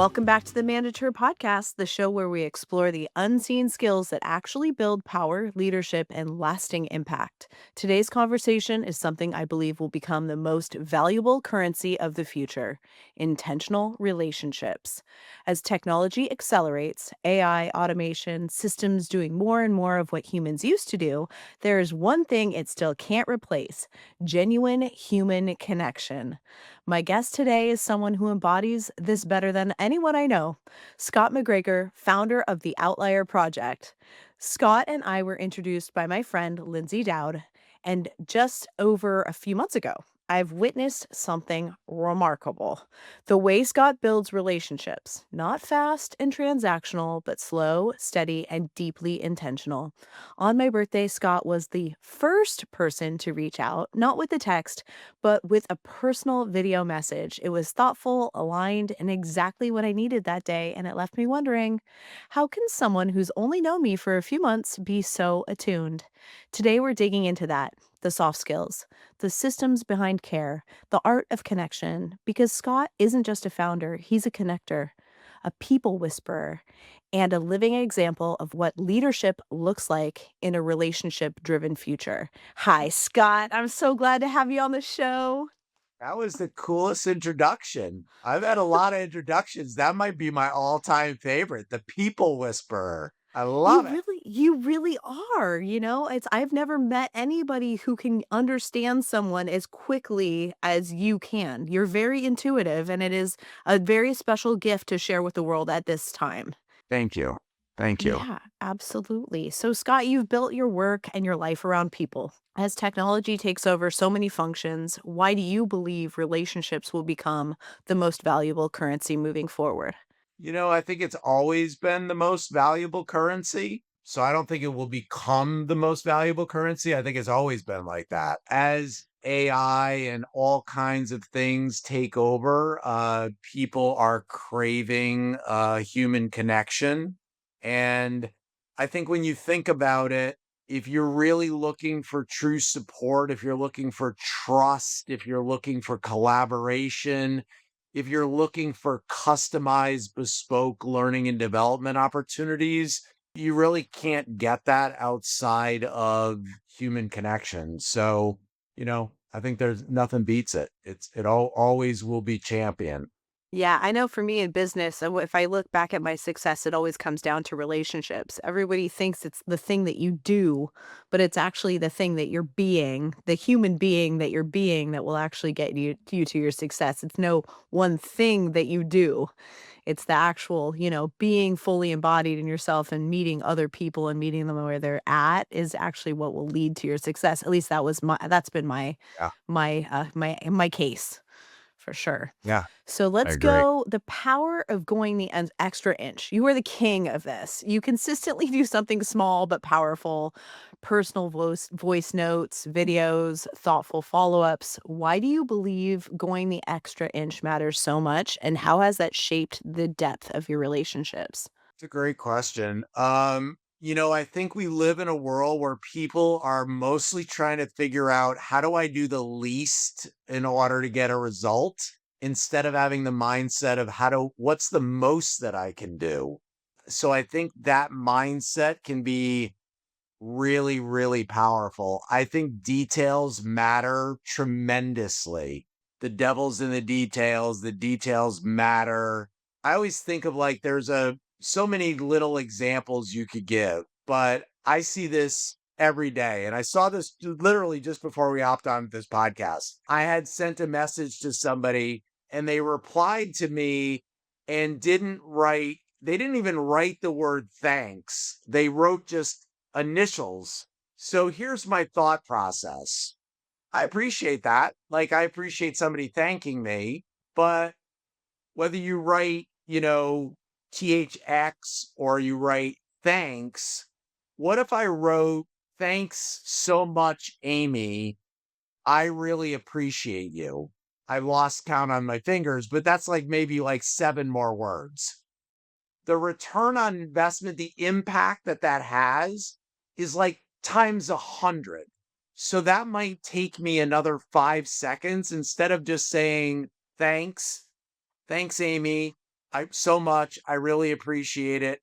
Welcome back to the Manager Podcast, the show where we explore the unseen skills that actually build power, leadership, and lasting impact. Today's conversation is something I believe will become the most valuable currency of the future: intentional relationships. As technology accelerates, AI, automation, systems doing more and more of what humans used to do, there is one thing it still can't replace: genuine human connection. My guest today is someone who embodies this better than anyone I know: Scott MacGregor, founder of the Outlier Project. Scott and I were introduced by my friend Lindsay Dowd, and just over a few months ago, I've witnessed something remarkable. The way Scott builds relationships, not fast and transactional, but slow, steady, and deeply intentional. On my birthday, Scott was the first person to reach out, not with a text, but with a personal video message. It was thoughtful, aligned, and exactly what I needed that day. And it left me wondering, how can someone who's only known me for a few months be so attuned? Today, we're digging into that: the soft skills, the systems behind care, the art of connection. Because Scott isn't just a founder, he's a connector, a people whisperer, and a living example of what leadership looks like in a relationship driven future. Hi, Scott. I'm so glad to have you on the show. That was the coolest introduction. I've had a lot of introductions. That might be my all-time favorite, the people whisperer. I love it. You really are. It's I've never met anybody who can understand someone as quickly as you can. You're very intuitive, and it is a very special gift to share with the world at this time. Thank you. Thank you. Yeah, absolutely. So, Scott, you've built your work and your life around people. As technology takes over so many functions, why do you believe relationships will become the most valuable currency moving forward? I think it's always been the most valuable currency. So I don't think it will become the most valuable currency. I think it's always been like that. As AI and all kinds of things take over, people are craving human connection. And I think when you think about it, if you're really looking for true support, if you're looking for trust, if you're looking for collaboration, if you're looking for customized, bespoke learning and development opportunities, you really can't get that outside of human connection. So, I think there's nothing beats it. Always will be champion. Yeah, I know for me in business, if I look back at my success, it always comes down to relationships. Everybody thinks it's the thing that you do, but it's actually the thing that you're being, the human being that you're being, that will actually get you to your success. It's no one thing that you do. It's the actual, being fully embodied in yourself and meeting other people and meeting them where they're at is actually what will lead to your success. At least that's been Yeah. my case. For sure. Yeah. So I let's agree. go the power of going the extra inch. You are the king of this. You consistently do something small but powerful: personal voice notes, videos, thoughtful follow-ups. Why do you believe going the extra inch matters so much, and how has that shaped the depth of your relationships? It's a great question. I think we live in a world where people are mostly trying to figure out, how do I do the least in order to get a result, instead of having the mindset of what's the most that I can do. So I think that mindset can be really, really powerful. I think details matter tremendously. The devil's in the details matter. I always think of, like, so many little examples you could give, but I see this every day. And I saw this literally just before we hopped on this podcast. I had sent a message to somebody and they replied to me and they didn't even write the word thanks. They wrote just initials. So here's my thought process. I appreciate that. Like, I appreciate somebody thanking me, but whether you write, THX or you write thanks, what if I wrote, thanks so much, Aimee? I really appreciate you. I lost count on my fingers, but that's like maybe like 7 more words. The return on investment, the impact that has is like times 100. So that might take me another 5 seconds instead of just saying, thanks, Aimee. I so much. I really appreciate it.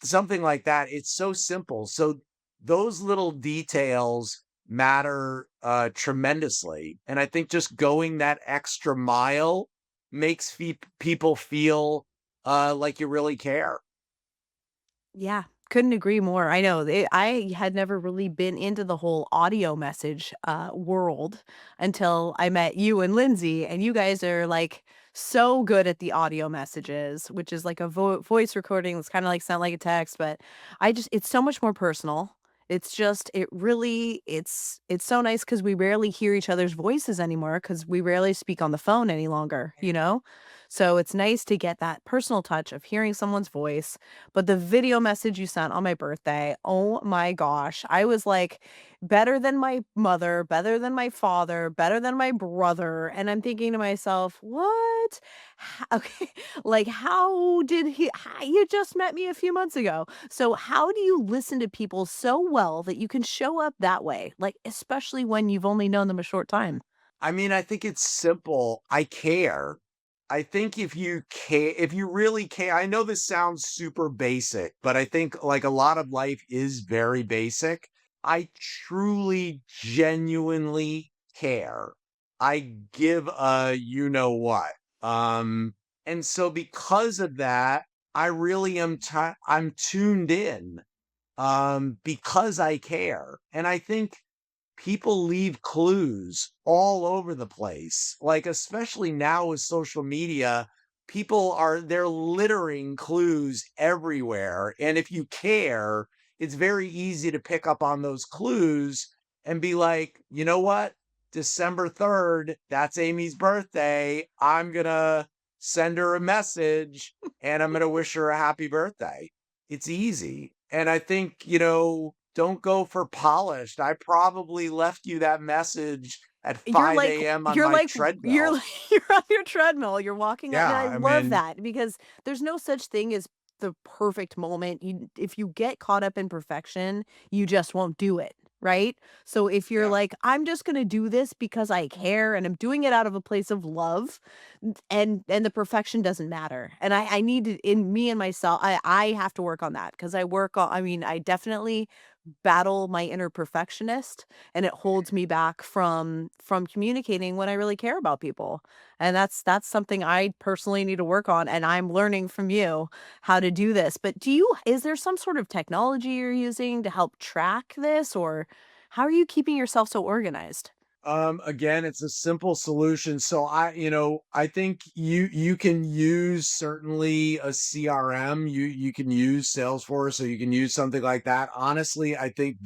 Something like that. It's so simple. So those little details matter tremendously. And I think just going that extra mile makes people feel like you really care. Yeah, couldn't agree more. I know I had never really been into the whole audio message world until I met you and Lindsay, and you guys are like so good at the audio messages, which is like a voice recording that's kind of like sound like a text, but it's so much more personal. It's just it really it's so nice because we rarely hear each other's voices anymore because we rarely speak on the phone any longer, you know? So it's nice to get that personal touch of hearing someone's voice, but the video message you sent on my birthday, oh my gosh, I was like, better than my mother, better than my father, better than my brother. And I'm thinking to myself, what? Okay, like, how did you just met me a few months ago. So, how do you listen to people so well that you can show up that way? Like, especially when you've only known them a short time? I mean, I think it's simple. I care. I think if you really care, I know this sounds super basic, but I think like a lot of life is very basic. I truly, genuinely care. I give a you know what. Um, and so because of that, I really I'm tuned in because I care. And I think people leave clues all over the place. Like, especially now with social media, they're littering clues everywhere. And if you care, it's very easy to pick up on those clues and be like, you know what? December 3rd, that's Amy's birthday. I'm going to send her a message and I'm going to wish her a happy birthday. It's easy. And I think, don't go for polished. I probably left you that message at 5 a.m. on You're my like you're treadmill. like you're on your treadmill, you're walking on and Yeah, I I love mean, that because there's no such thing as the perfect moment. If you get caught up in perfection, you just won't do it, right? So if you're yeah. like, "I'm just gonna do this because I care and I'm doing it out of a place of love," and the perfection doesn't matter. And I need to in me and myself, I have to work on that because I mean, I definitely battle my inner perfectionist and it holds me back from communicating when I really care about people. And that's something I personally need to work on and I'm learning from you how to do this. But is there some sort of technology you're using to help track this or how are you keeping yourself so organized? Again, it's a simple solution. So I think you can use certainly a CRM. You can use Salesforce or you can use something like that. Honestly, I think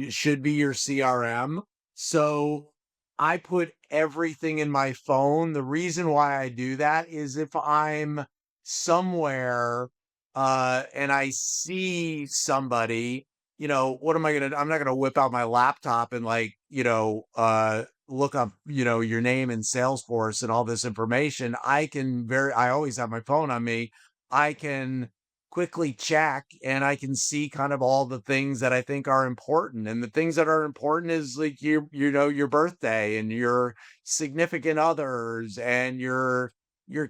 should be your CRM. So I put everything in my phone. The reason why I do that is if I'm somewhere and I see somebody, what am I gonna I'm not gonna whip out my laptop and like, look up, your name in Salesforce and all this information. I always have my phone on me. I can quickly check and I can see kind of all the things that I think are important. And the things that are important is like your birthday and your significant others and your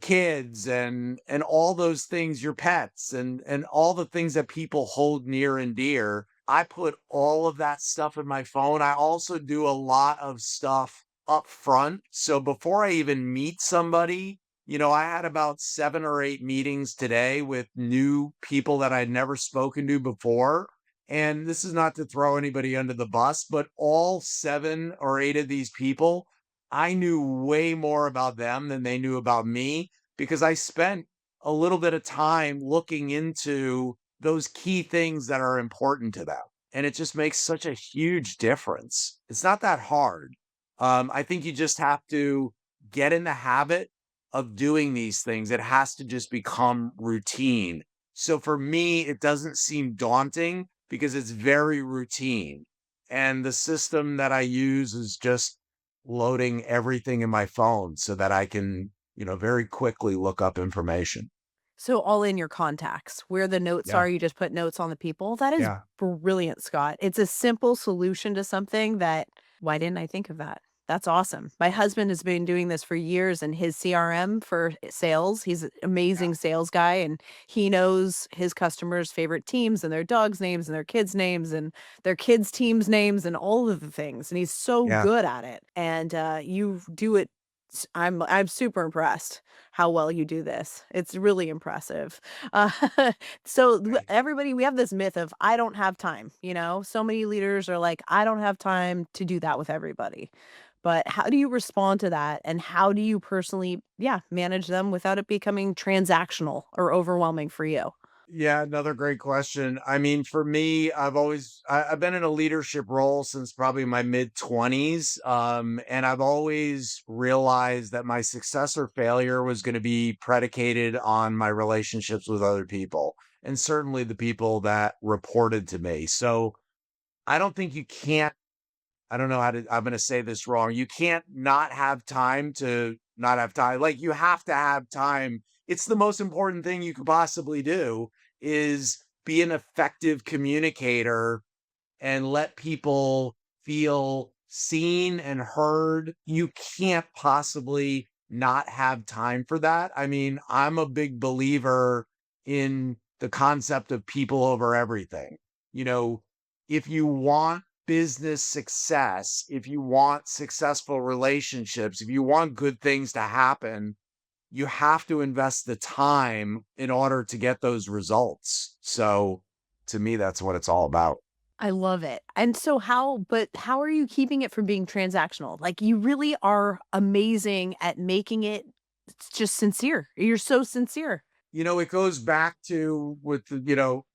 kids and all those things, your pets and all the things that people hold near and dear. I put all of that stuff in my phone. I also do a lot of stuff up front. So before I even meet somebody, I had about 7 or 8 meetings today with new people that I'd never spoken to before. And this is not to throw anybody under the bus, but all 7 or 8 of these people, I knew way more about them than they knew about me because I spent a little bit of time looking into those key things that are important to them. And it just makes such a huge difference. It's not that hard. I think you just have to get in the habit of doing these things. It has to just become routine. So for me, it doesn't seem daunting because it's very routine. And the system that I use is just loading everything in my phone so that I can, very quickly look up information. So all in your contacts, where the notes Yeah. are, you just put notes on the people. That is Yeah. brilliant, Scott. It's a simple solution to something that why didn't I think of that? That's awesome. My husband has been doing this for years in his CRM for sales. He's an Yeah. amazing sales guy, and he knows his customers' favorite teams and their dogs' names and their kids' names and their kids' teams' names and all of the things. And he's so Yeah. good at it. And you do it. I'm super impressed how well you do this. It's really impressive. Uh, so Thank you. everybody, we have this myth of I don't have time. So many leaders are like, I don't have time to do that with everybody. But how do you respond to that? And how do you personally, yeah, manage them without it becoming transactional or overwhelming for you? Yeah, another great question. I mean, for me, I've been in a leadership role since probably my mid-20s, and I've always realized that my success or failure was going to be predicated on my relationships with other people, and certainly the people that reported to me. So I don't think you can't I don't know how to I'm gonna say this wrong. You can't not have time to not have time. Like, you have to have time. It's the most important thing you could possibly do is be an effective communicator and let people feel seen and heard. You can't possibly not have time for that. I mean, I'm a big believer in the concept of people over everything. You know, if you want business success, if you want successful relationships, if you want good things to happen, you have to invest the time in order to get those results. So to me, that's what it's all about. I love it. And so how are you keeping it from being transactional? Like you really are amazing at making it just sincere. You're so sincere. It goes back to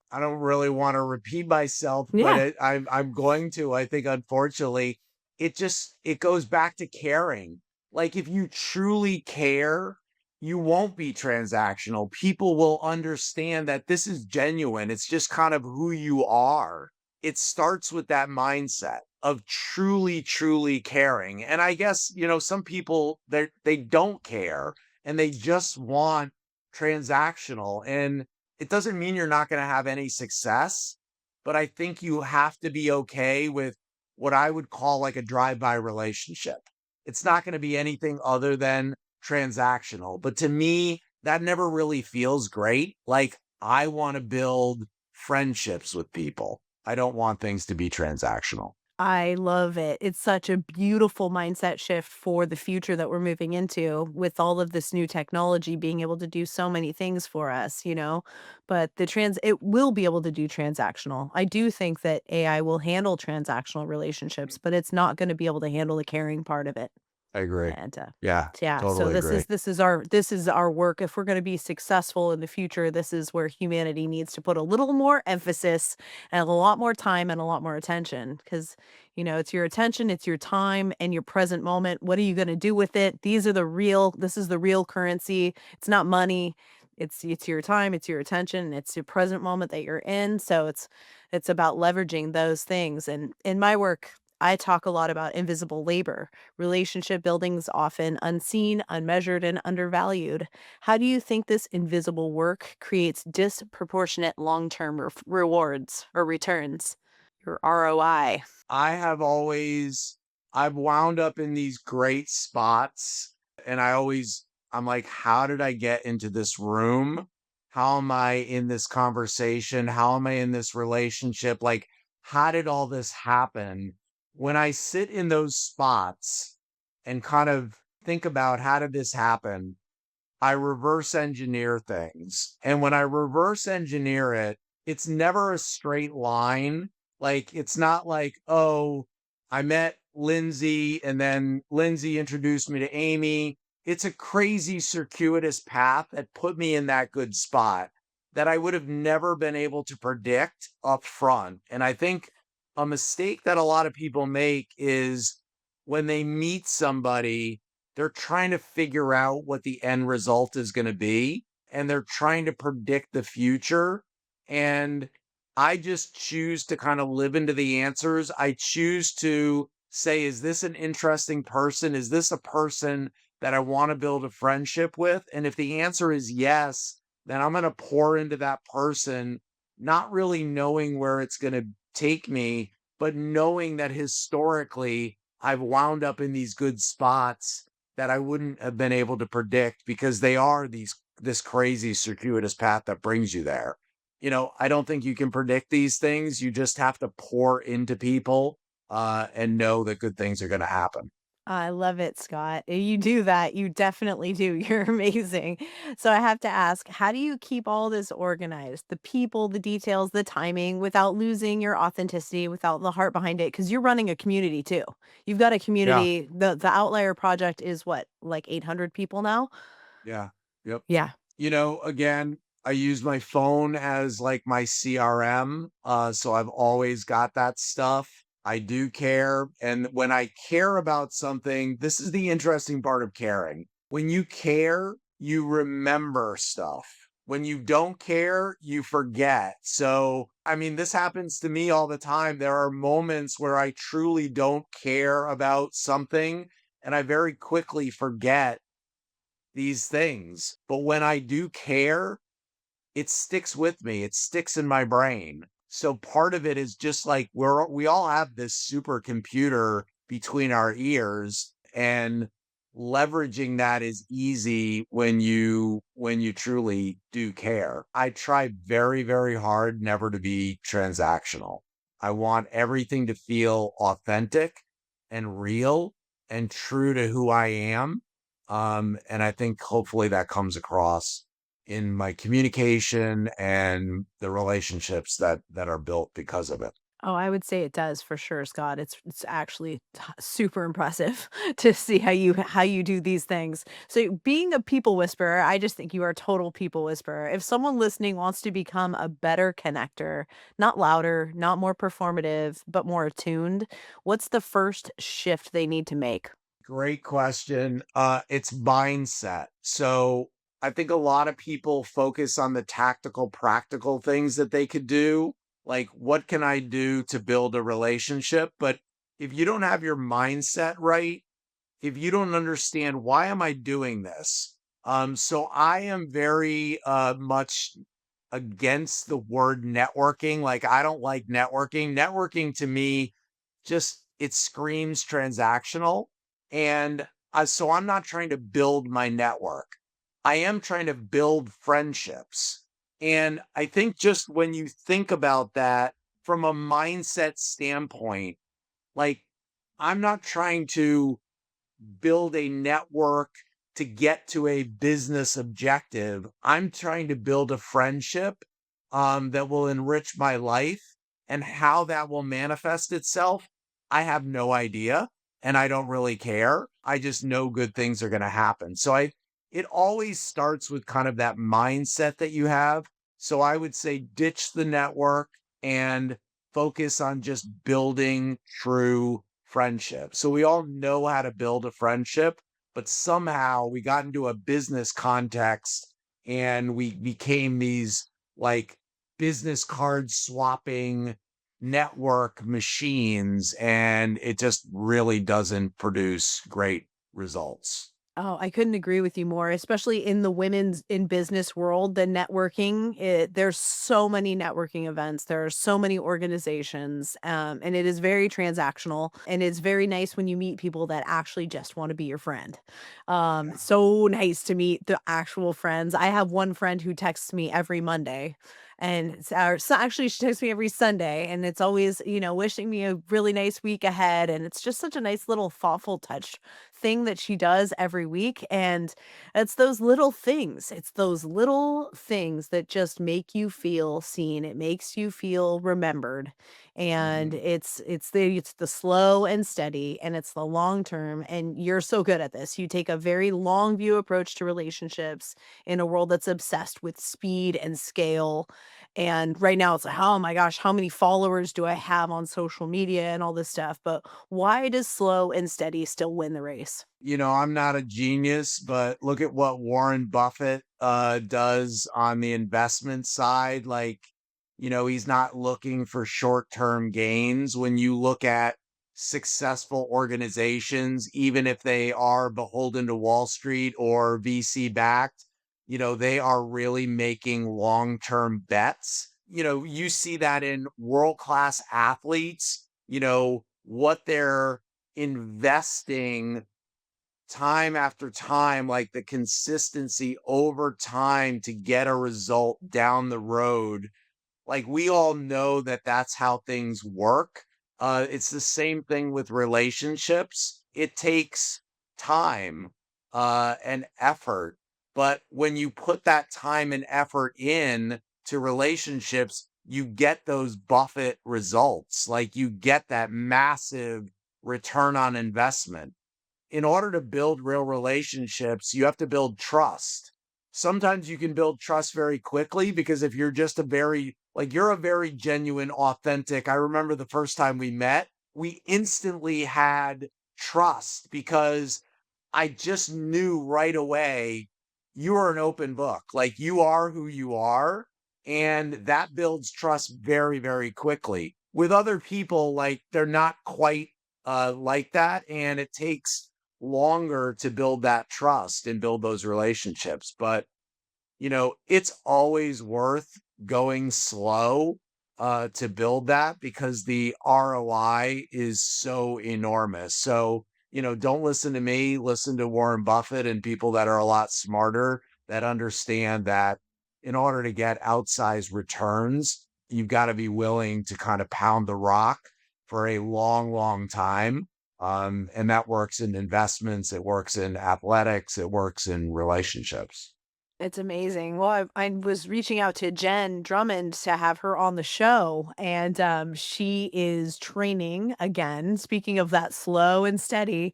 I don't really want to repeat myself, but Yeah. I'm going to. I think unfortunately, it goes back to caring. Like, if you truly care, you won't be transactional. People will understand that this is genuine. It's just kind of who you are. It starts with that mindset of truly, truly caring. And I guess, some people they don't care and they just want transactional. And it doesn't mean you're not going to have any success, but I think you have to be okay with what I would call like a drive-by relationship. It's not going to be anything other than transactional. But to me, that never really feels great. Like, I want to build friendships with people. I don't want things to be transactional. I love it. It's such a beautiful mindset shift for the future that we're moving into with all of this new technology being able to do so many things for us. But it will be able to do transactional. I do think that AI will handle transactional relationships, but it's not going to be able to handle the caring part of it. I agree. And, Yeah, yeah, so totally agree. this is our work. If we're gonna be successful in the future, this is where humanity needs to put a little more emphasis and a lot more time and a lot more attention. Because it's your attention, it's your time, and your present moment. What are you gonna do with it? This is the real currency. It's not money. It's your time, it's your attention, and it's your present moment that you're in. So it's about leveraging those things. And in my work, I talk a lot about invisible labor. Relationship building is often unseen, unmeasured, and undervalued. How do you think this invisible work creates disproportionate long term rewards or returns? Your ROI. I've wound up in these great spots, and I'm like, how did I get into this room? How am I in this conversation? How am I in this relationship? Like, how did all this happen? When I sit in those spots and kind of think about how did this happen, I reverse engineer things. And when I reverse engineer it, it's never a straight line. Like, it's not like, oh, I met Lindsay and then Lindsay introduced me to Aimee. It's a crazy circuitous path that put me in that good spot that I would have never been able to predict up front. And I think a mistake that a lot of people make is when they meet somebody, they're trying to figure out what the end result is going to be, and they're trying to predict the future. And I just choose to kind of live into the answers. I choose to say, is this an interesting person? Is this a person that I want to build a friendship with? And if the answer is yes, then I'm going to pour into that person, not really knowing where it's going to take me, but knowing that historically I've wound up in these good spots that I wouldn't have been able to predict because they are this crazy circuitous path that brings you there. I don't think you can predict these things. You just have to pour into people and know that good things are going to happen. I love it, Scott. You do that. You definitely do. You're amazing. So I have to ask, how do you keep all this organized? The people, the details, the timing without losing your authenticity, without the heart behind it? Because you're running a community too. You've got a Yeah. community. The Outlier Project is what, like 800 people now? Yeah. Yep. Yeah. Again, I use my phone as like my CRM. So I've always got that stuff. I do care. And when I care about something, this is the interesting part of caring. When you care, you remember stuff. When you don't care, you forget. So, I mean, this happens to me all the time. There are moments where I truly don't care about something and I very quickly forget these things. But when I do care, it sticks with me. It sticks in my brain. So part of it is just like we all have this supercomputer between our ears, and leveraging that is easy when you truly do care. I try very, very hard never to be transactional. I want everything to feel authentic and real and true to who I am. And I think hopefully that comes across in my communication and the relationships that are built because of it. Oh, I would say it does for sure, Scott. It's actually super impressive to see how you do these things. So being a people whisperer, I just think you are a total people whisperer. If someone listening wants to become a better connector, not louder, not more performative, but more attuned, what's the first shift they need to make? Great question. It's mindset. So I think a lot of people focus on the tactical, practical things that they could do. Like, what can I do to build a relationship? But if you don't have your mindset right, if you don't understand why am I doing this? So I am very much against the word networking. Like I don't like networking. Networking to me just it screams transactional. And so I'm not trying to build my network. I am trying to build friendships. And I think just when you think about that from a mindset standpoint, like I'm not trying to build a network to get to a business objective. I'm trying to build a friendship that will enrich my life, and how that will manifest itself. I have no idea and I don't really care. I just know good things are going to happen. It always starts with kind of that mindset that you have. So I would say ditch the network and focus on just building true friendship. So we all know how to build a friendship, but somehow we got into a business context and we became these like business card swapping network machines, and it just really doesn't produce great results. Oh, I couldn't agree with you more, especially in the women's in business world, the networking, there's so many networking events. There are so many organizations, and it is very transactional. And it's very nice when you meet people that actually just want to be your friend. Yeah. So nice to meet the actual friends. I have one friend who texts me every Monday. And so actually, she texts me every Sunday, and it's always, wishing me a really nice week ahead. And it's just such a nice little thoughtful touch thing that she does every week, and it's those little things. It's those little things that just make you feel seen. It makes you feel remembered, and Mhm. it's the slow and steady, and it's the long term, and you're so good at this. You take a very long view approach to relationships in a world that's obsessed with speed and scale, and right now it's like, "Oh my gosh, how many followers do I have on social media?" and all this stuff, but why does slow and steady still win the race? I'm not a genius, but look at what Warren Buffett does on the investment side. Like, he's not looking for short-term gains. When you look at successful organizations, even if they are beholden to Wall Street or VC backed, they are really making long-term bets. You see that in world-class athletes, what they're investing time after time, like the consistency over time to get a result down the road, like we all know that that's how things work. It's the same thing with relationships. It takes time and effort, but when you put that time and effort in to relationships, you get those Buffett results. Like you get that massive return on investment. In order to build real relationships, you have to build trust. Sometimes you can build trust very quickly because if you're just a very, like, you're a very genuine, authentic. I remember the first time we met, we instantly had trust because I just knew right away you are an open book. Like you are who you are. And that builds trust very, very quickly. With other people, like they're not quite like that. And it takes longer to build that trust and build those relationships. But it's always worth going slow to build that because the ROI is so enormous. So, don't listen to me, listen to Warren Buffett and people that are a lot smarter that understand that in order to get outsized returns, you've got to be willing to kind of pound the rock for a long, long time. And that works in investments, it works in athletics, it works in relationships. It's amazing. Well, I was reaching out to Jen Drummond to have her on the show, and she is training again. Speaking of that slow and steady,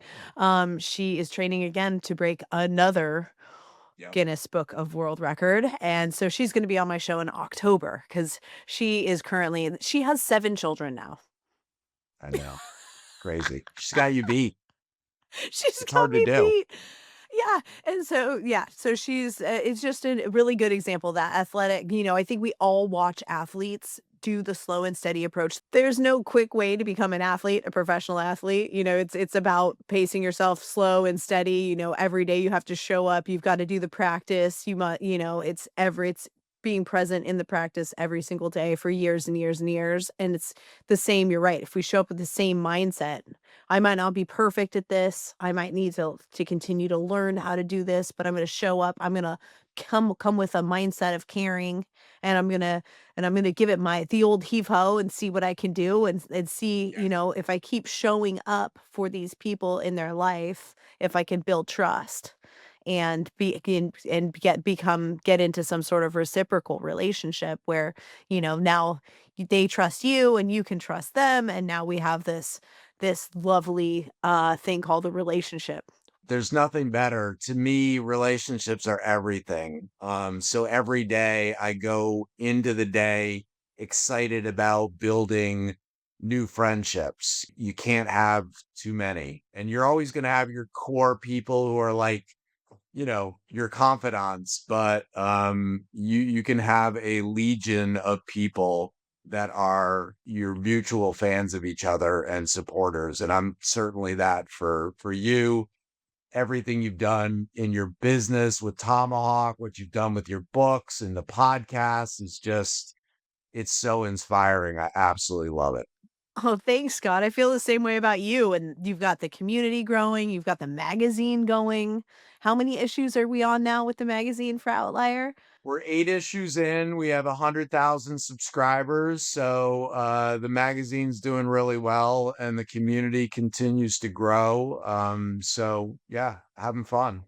she is training again to break another Yeah, Guinness Book of World Record, and so she's going to be on my show in October because she has 7 children now. I know. Crazy. She's got you beat. She's It's got hard to me do. beat. Yeah, and so yeah, so it's just a really good example that athletic, I think we all watch athletes do the slow and steady approach. There's no quick way to become an athlete, a professional athlete. It's about pacing yourself slow and steady. Every day you have to show up, you've got to do the practice. It's being present in the practice every single day for years and years and years. And it's the same, you're right. If we show up with the same mindset, I might not be perfect at this. I might need to continue to learn how to do this, but I'm gonna show up. I'm gonna come with a mindset of caring, and I'm gonna give it the old heave ho and see what I can do and see, Yeah. if I keep showing up for these people in their life, if I can build trust and get into some sort of reciprocal relationship where, now they trust you and you can trust them, and now we have this lovely thing called a relationship. There's nothing better. To me, relationships are everything. So every day I go into the day excited about building new friendships. You can't have too many. And you're always going to have your core people who are like, your confidants, but you can have a legion of people that are your mutual fans of each other and supporters. And I'm certainly that for you. Everything you've done in your business with Tomahawk, what you've done with your books and the podcast is just, it's so inspiring. I absolutely love it. Oh, thanks, Scott. I feel the same way about you. And you've got the community growing, you've got the magazine going. How many issues are we on now with the magazine for Outlier? We're 8 issues in. We have 100,000 subscribers. So the magazine's doing really well and the community continues to grow. So yeah, having fun.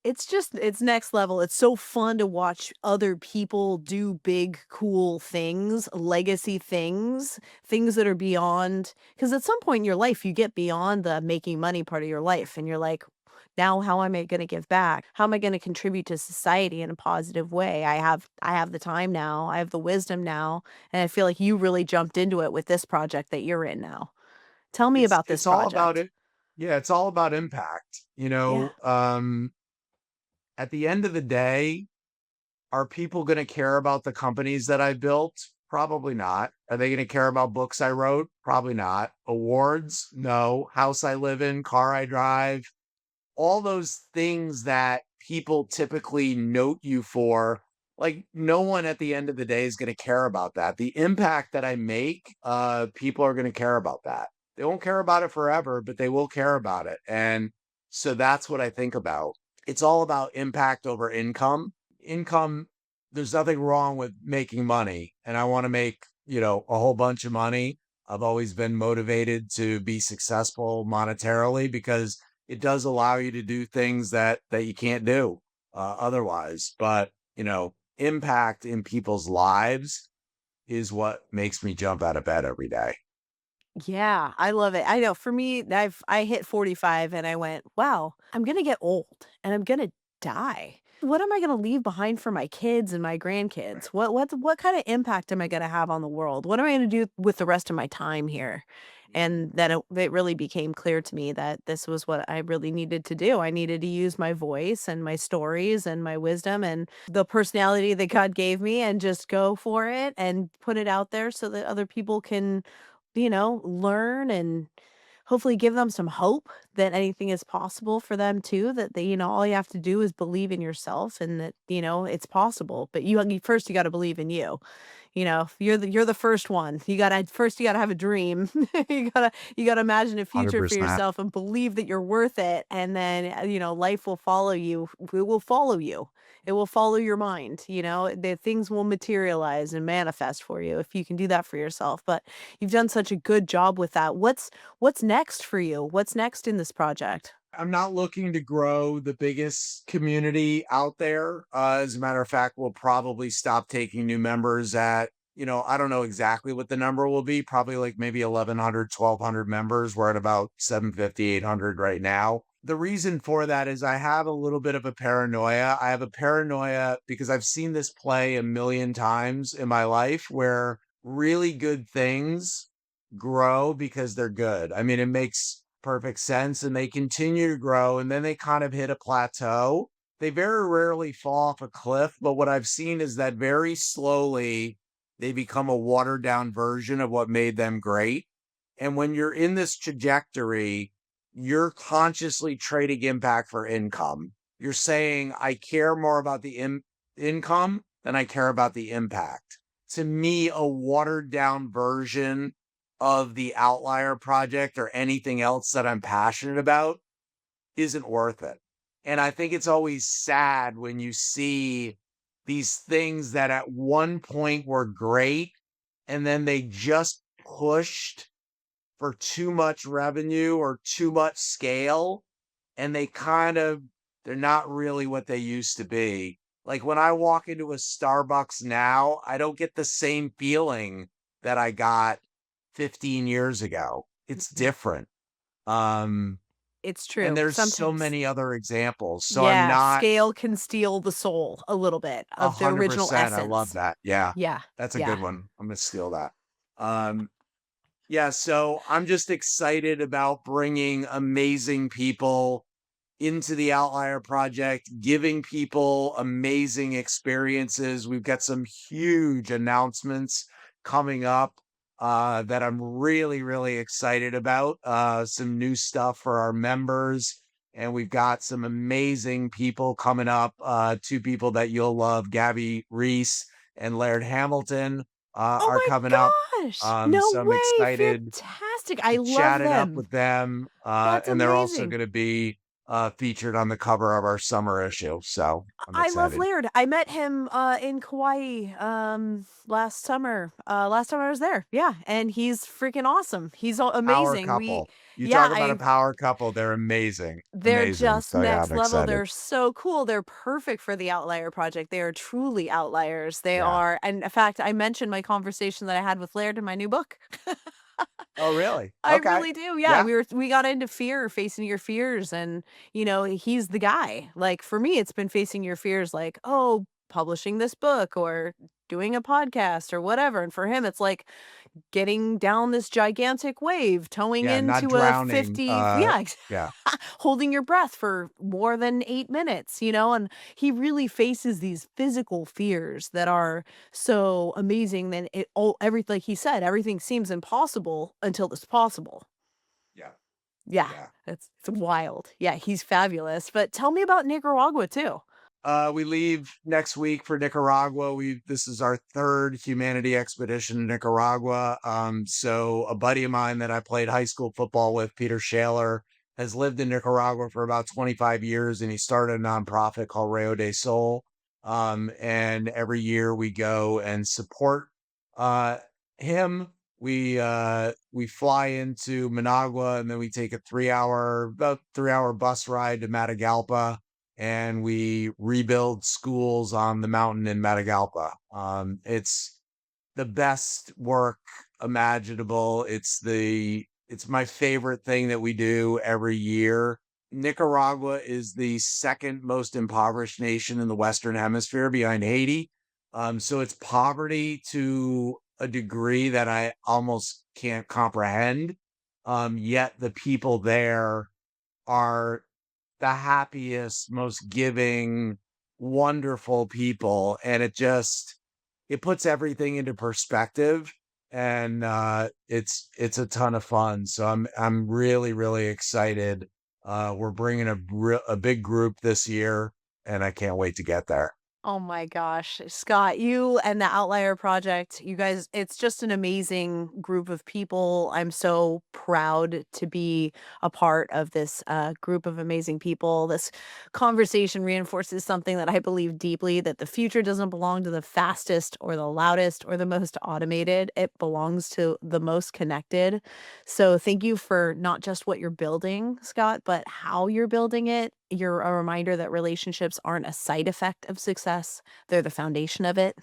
It's next level. It's so fun to watch other people do big, cool things, legacy things, things that are beyond. Because at some point in your life, you get beyond the making money part of your life, and you're like, now how am I going to give back? How am I going to contribute to society in a positive way? I have the time now. I have the wisdom now, and I feel like you really jumped into it with this project that you're in now. Tell me It's about this it's all about project. it. Yeah, it's all about impact. Yeah. At the end of the day, are people going to care about the companies that I built? Probably not. Are they going to care about books I wrote? Probably not. Awards? No. House I live in, car I drive, all those things that people typically note you for. Like no one at the end of the day is going to care about that. The impact that I make, people are going to care about that. They won't care about it forever, but they will care about it. And so that's what I think about. It's all about impact over income. Income, there's nothing wrong with making money. And I want to make, a whole bunch of money. I've always been motivated to be successful monetarily because it does allow you to do things that you can't do otherwise. But, impact in people's lives is what makes me jump out of bed every day. Yeah, I love it. I know for me, I hit 45 and I went, "Wow, I'm gonna get old and I'm gonna die. What am I gonna leave behind for my kids and my grandkids? What kind of impact am I gonna have on the world? What am I gonna do with the rest of my time here?" And then it really became clear to me that this was what I really needed to do. I needed to use my voice and my stories and my wisdom and the personality that God gave me and just go for it and put it out there so that other people can learn and hopefully give them some hope that anything is possible for them too, that all you have to do is believe in yourself and that, it's possible. But first you got to believe in you. You're the first one. You gotta have a dream. You gotta imagine a future for 100%. yourself and believe that you're worth it. And then, life will follow you. It will follow you. It will follow your mind. The things will materialize and manifest for you if you can do that for yourself. But you've done such a good job with that. What's next for you? What's next in this project? I'm not looking to grow the biggest community out there. As a matter of fact, we'll probably stop taking new members at, I don't know exactly what the number will be, probably like maybe 1,100, 1,200 members. We're at about 750, 800 right now. The reason for that is I have a little bit of a paranoia. I have a paranoia because I've seen this play a million times in my life where really good things grow because they're good. I mean, it makes perfect sense and they continue to grow and then they kind of hit a plateau. They very rarely fall off a cliff, but what I've seen is that very slowly they become a watered down version of what made them great. And when you're in this trajectory, you're consciously trading impact for income. You're saying, I care more about the income than I care about the impact. To me, a watered down version of the Outlier Project or anything else that I'm passionate about isn't worth it. And I think it's always sad when you see these things that at one point were great and then they just pushed for too much revenue or too much scale and they're not really what they used to be. Like when I walk into a Starbucks now, I don't get the same feeling that I got 15 years ago. It's Mhm. different. Um, It's and true. there's so Sometimes. many other examples. So I'm Yeah, not scale can steal the soul a little bit of the original 100%. I love essence. that. Yeah. Yeah, That's a yeah. good one. I'm going to steal that. Um, yeah, so I'm just excited about bringing amazing people into the Outlier Project, giving people amazing experiences. We've got some huge announcements coming up that I'm really, really excited about. Some new stuff for our members. And we've got some amazing people coming up. Two people that you'll love, Gabby Reese and Laird Hamilton, Oh are coming up. my gosh! No So I'm way, excited fantastic, I to love chat it up them. with them. That's And they're also amazing. going to be featured on the cover of our summer issue. So I'm I love excited. Laird. I met him, in Kauai, last summer, last time I was there, yeah, and he's freaking awesome. He's Power amazing. couple. You Yeah, talk about a power couple. They're amazing. they're Amazing. just So yeah, next I'm level. excited. They're so cool. They're perfect for the Outlier Project. They are truly outliers. They Yeah. are, and in fact, I mentioned my conversation that I had with Laird in my new book. Oh, really? I Okay. really do. Yeah, Yeah. we got into fear, facing your fears, and he's the guy. Like for me, it's been facing your fears, like publishing this book or doing a podcast or whatever. And for him, it's like getting down this gigantic wave, towing Yeah. Not into a drowning. 50, yeah, Yeah. holding your breath for more than 8 minutes, and he really faces these physical fears that are so amazing. Then like he said, everything seems impossible until it's possible. Yeah. Yeah, Yeah. it's wild. Yeah, he's fabulous. But tell me about Nicaragua too. We leave next week for Nicaragua. This is our third humanity expedition to Nicaragua. So a buddy of mine that I played high school football with, Peter Shaler, has lived in Nicaragua for about 25 years, and he started a nonprofit called Rayo de Sol. And every year we go and support uh, him. We fly into Managua, and then we take a about 3 hour bus ride to Matagalpa, and we rebuild schools on the mountain in Matagalpa. It's the best work imaginable. It's my favorite thing that we do every year. Nicaragua is the second most impoverished nation in the Western Hemisphere behind Haiti. So it's poverty to a degree that I almost can't comprehend. Yet the people there are the happiest, most giving, wonderful people, and it puts everything into perspective, and it's a ton of fun. So I'm really really excited. We're bringing a big group this year, and I can't wait to get there. Oh my gosh, Scott, you and the Outlier Project, you guys, it's just an amazing group of people. I'm so proud to be a part of this group of amazing people. This conversation reinforces something that I believe deeply, that the future doesn't belong to the fastest or the loudest or the most automated. It belongs to the most connected. So thank you for not just what you're building, Scott, but how you're building it. You're a reminder that relationships aren't a side effect of success, they're the foundation of it.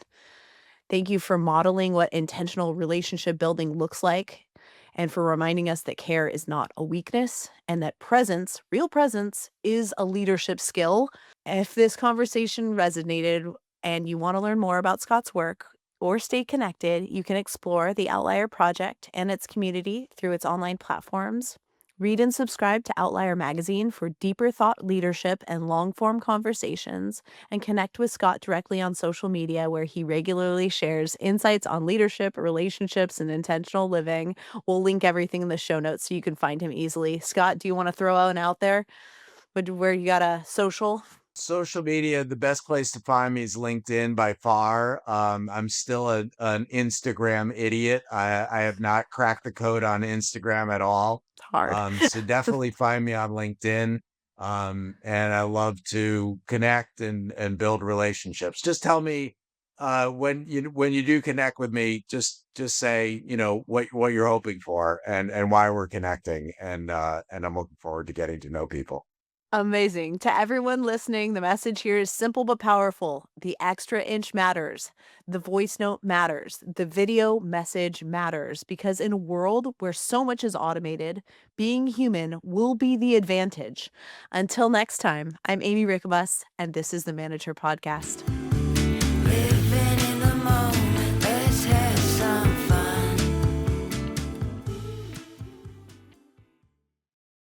Thank you for modeling what intentional relationship building looks like, and for reminding us that care is not a weakness and that presence, real presence, is a leadership skill. If this conversation resonated and you want to learn more about Scott's work or stay connected, you can explore the Outlier Project and its community through its online platforms. Read and subscribe to Outlier Magazine for deeper thought leadership and long form conversations, and connect with Scott directly on social media, where he regularly shares insights on leadership, relationships, and intentional living. We'll link everything in the show notes so you can find him easily. Scott, do you want to throw one out there? Where you got a social? Social media, the best place to find me is LinkedIn by far. I'm still an Instagram idiot. I have not cracked the code on Instagram at all. It's hard. So definitely find me on LinkedIn. And I love to connect and build relationships. Just tell me when you do connect with me, just say, what you're hoping for and why we're connecting. And I'm looking forward to getting to know people. Amazing. To everyone listening, the message here is simple but powerful. The extra inch matters. The voice note matters. The video message matters, because in a world where so much is automated, being human will be the advantage. Until next time, I'm Aimee Rickabus, and this is the Manager Podcast.